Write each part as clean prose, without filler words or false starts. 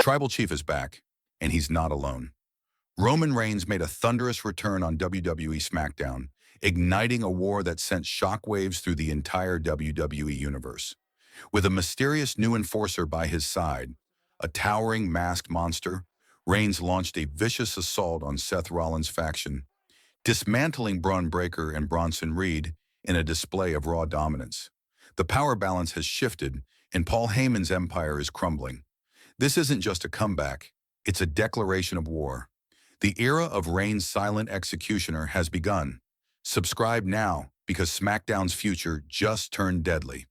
Tribal Chief is back, and he's not alone. Roman Reigns made a thunderous return on WWE SmackDown, igniting a war that sent shockwaves through the entire WWE universe. With a mysterious new enforcer by his side, a towering masked monster, Reigns launched a vicious assault on Seth Rollins' faction, dismantling Braun Breaker and Bronson Reed in a display of raw dominance. The power balance has shifted, and Paul Heyman's empire is crumbling. This isn't just a comeback, it's a declaration of war. The era of Reigns' silent executioner has begun. Subscribe now, because SmackDown's future just turned deadly.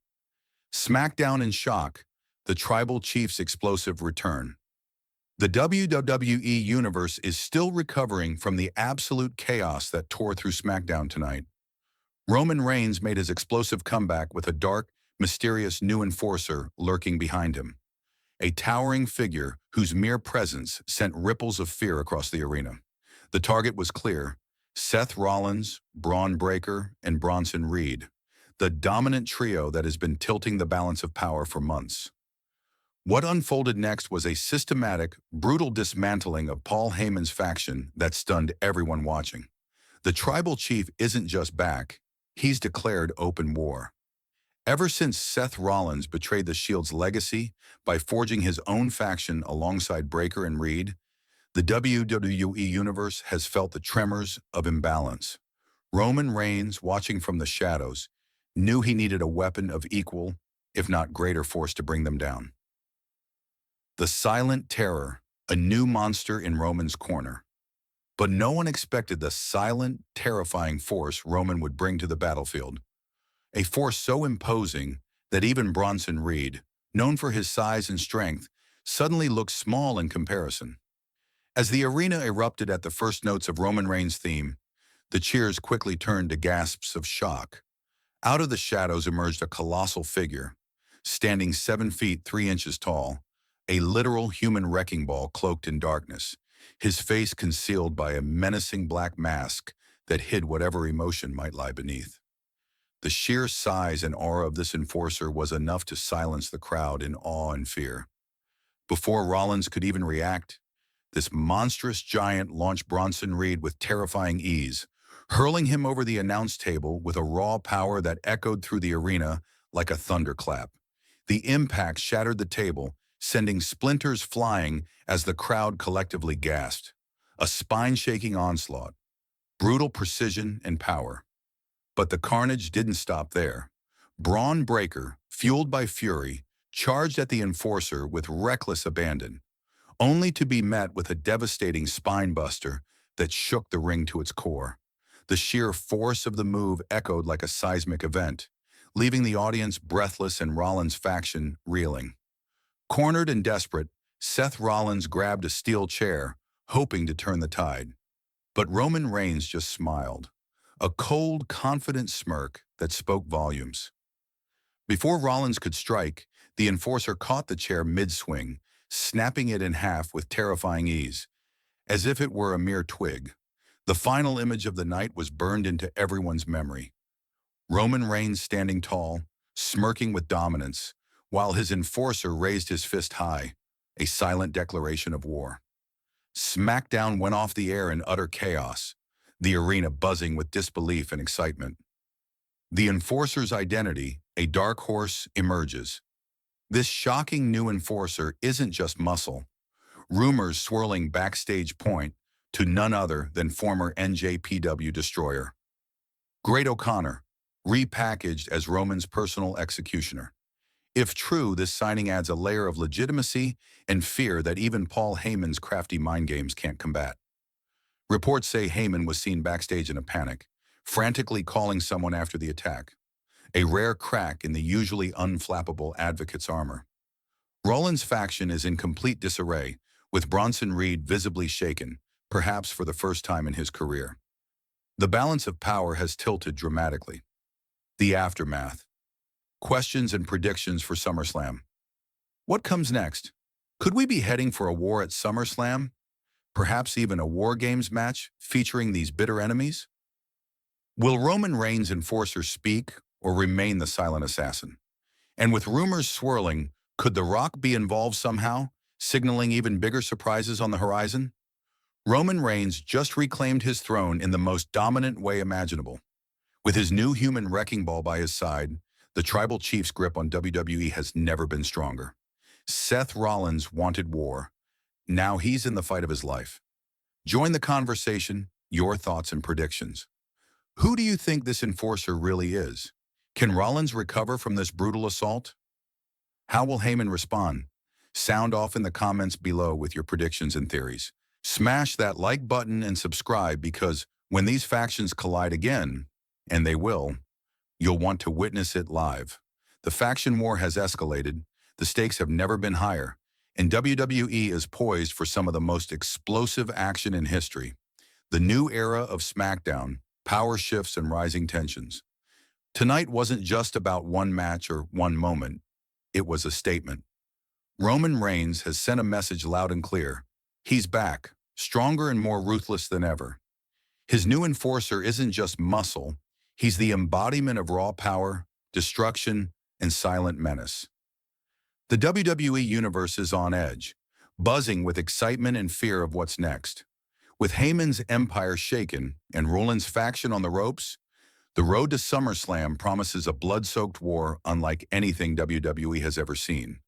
SmackDown in shock, the Tribal Chief's explosive return. The WWE Universe is still recovering from the absolute chaos that tore through SmackDown tonight. Roman Reigns made his explosive comeback with a dark, mysterious new enforcer lurking behind him. A towering figure whose mere presence sent ripples of fear across the arena. The target was clear: Seth Rollins, Braun Breaker, and Bronson Reed, the dominant trio that has been tilting the balance of power for months. What unfolded next was a systematic, brutal dismantling of Paul Heyman's faction that stunned everyone watching. The Tribal Chief isn't just back, he's declared open war. Ever since Seth Rollins betrayed the Shield's legacy by forging his own faction alongside Breaker and Reed, the WWE Universe has felt the tremors of imbalance. Roman Reigns, watching from the shadows, knew he needed a weapon of equal, if not greater force to bring them down. The Silent Terror, a new monster in Roman's corner. But no one expected the silent, terrifying force Roman would bring to the battlefield. A force so imposing that even Bronson Reed, known for his size and strength, suddenly looked small in comparison. As the arena erupted at the first notes of Roman Reigns' theme, the cheers quickly turned to gasps of shock. Out of the shadows emerged a colossal figure, standing 7 feet 3 inches tall, a literal human wrecking ball cloaked in darkness, his face concealed by a menacing black mask that hid whatever emotion might lie beneath. The sheer size and aura of this enforcer was enough to silence the crowd in awe and fear. Before Rollins could even react, this monstrous giant launched Bronson Reed with terrifying ease, hurling him over the announce table with a raw power that echoed through the arena like a thunderclap. The impact shattered the table, sending splinters flying as the crowd collectively gasped. A spine-shaking onslaught, brutal precision and power. But the carnage didn't stop there. Braun Breaker, fueled by fury, charged at the enforcer with reckless abandon, only to be met with a devastating spine-buster that shook the ring to its core. The sheer force of the move echoed like a seismic event, leaving the audience breathless and Rollins' faction reeling. Cornered and desperate, Seth Rollins grabbed a steel chair, hoping to turn the tide. But Roman Reigns just smiled, a cold, confident smirk that spoke volumes. Before Rollins could strike, the enforcer caught the chair mid-swing, snapping it in half with terrifying ease, as if it were a mere twig. The final image of the night was burned into everyone's memory. Roman Reigns standing tall, smirking with dominance, while his enforcer raised his fist high, a silent declaration of war. SmackDown went off the air in utter chaos, the arena buzzing with disbelief and excitement. The enforcer's identity, a dark horse, emerges. This shocking new enforcer isn't just muscle. Rumors swirling backstage point to none other than former NJPW destroyer Great O'Connor, repackaged as Roman's personal executioner. If true, this signing adds a layer of legitimacy and fear that even Paul Heyman's crafty mind games can't combat. Reports say Heyman was seen backstage in a panic, frantically calling someone after the attack, a rare crack in the usually unflappable advocate's armor. Rollins' faction is in complete disarray, with Bronson Reed visibly shaken, perhaps for the first time in his career. The balance of power has tilted dramatically. The aftermath. Questions and predictions for SummerSlam. What comes next? Could we be heading for a war at SummerSlam? Perhaps even a War Games match featuring these bitter enemies? Will Roman Reigns' enforcer speak or remain the silent assassin? And with rumors swirling, could The Rock be involved somehow, signaling even bigger surprises on the horizon? Roman Reigns just reclaimed his throne in the most dominant way imaginable. With his new human wrecking ball by his side, the Tribal Chief's grip on WWE has never been stronger. Seth Rollins wanted war. Now he's in the fight of his life. Join the conversation, your thoughts and predictions. Who do you think this enforcer really is? Can Rollins recover from this brutal assault? How will Heyman respond? Sound off in the comments below with your predictions and theories. Smash that like button and subscribe because when these factions collide again, and they will, you'll want to witness it live. The faction war has escalated, the stakes have never been higher, and WWE is poised for some of the most explosive action in history. The new era of SmackDown, power shifts and rising tensions. Tonight wasn't just about one match or one moment. It was a statement. Roman Reigns has sent a message loud and clear. He's back, stronger and more ruthless than ever. His new enforcer isn't just muscle, he's the embodiment of raw power, destruction, and silent menace. The WWE Universe is on edge, buzzing with excitement and fear of what's next. With Heyman's empire shaken and Rollins' faction on the ropes, the road to SummerSlam promises a blood-soaked war unlike anything WWE has ever seen.